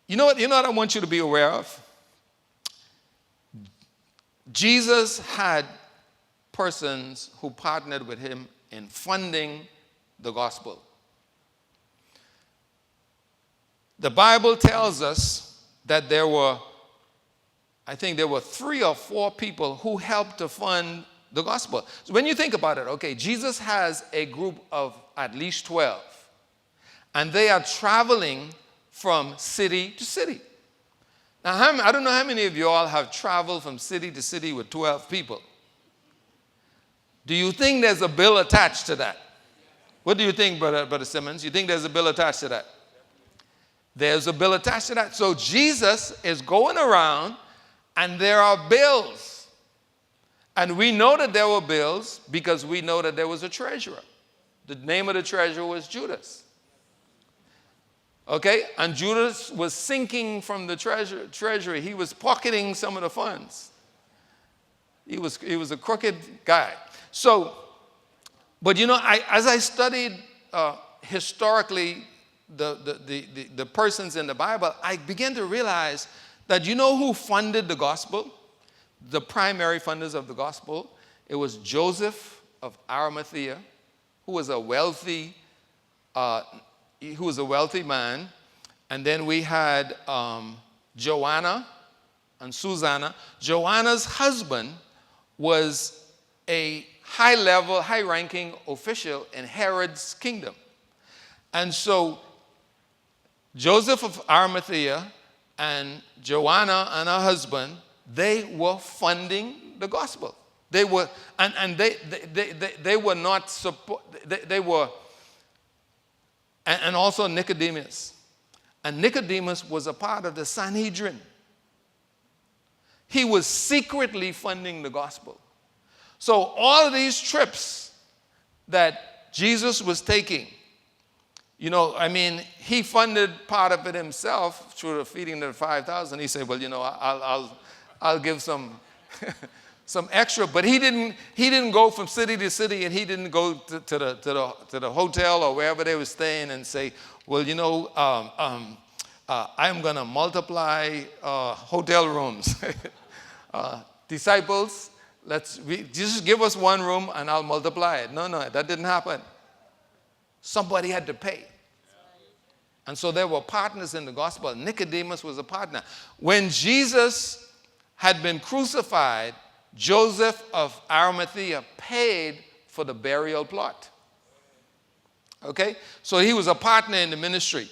You know what I want you to be aware of? Jesus had persons who partnered with him in funding the gospel. The Bible tells us that there were 3 or 4 people who helped to fund the gospel. So when you think about it, okay, Jesus has a group of at least 12, and they are traveling from city to city. Now, I don't know how many of you all have traveled from city to city with 12 people. Do you think there's a bill attached to that? What do you think, Brother Simmons? You think there's a bill attached to that? There's a bill attached to that. So Jesus is going around, and there are bills. And we know that there were bills because we know that there was a treasurer. The name of the treasurer was Judas. Okay? And Judas was sinking from the treasury. He was pocketing some of the funds. He was a crooked guy. So, but as I studied historically the persons in the Bible, I began to realize that who funded the gospel? The primary funders of the gospel. It was Joseph of Arimathea, who was a wealthy man. And then we had Joanna and Susanna. Joanna's husband was a high-ranking official in Herod's kingdom. And so Joseph of Arimathea and Joanna and her husband, they were funding the gospel. They were, and they were not support. They were, and also Nicodemus. And Nicodemus was a part of the Sanhedrin. He was secretly funding the gospel. So all of these trips that Jesus was taking, he funded part of it himself through the feeding of the 5,000. He said, well, I'll give some some extra, but he didn't go from city to city, and he didn't go to the hotel or wherever they were staying and say, well, I'm going to multiply hotel rooms. Disciples, just give us one room and I'll multiply it. No, that didn't happen. Somebody had to pay. And so there were partners in the gospel. Nicodemus was a partner. When Jesus had been crucified, Joseph of Arimathea paid for the burial plot. Okay? So he was a partner in the ministry.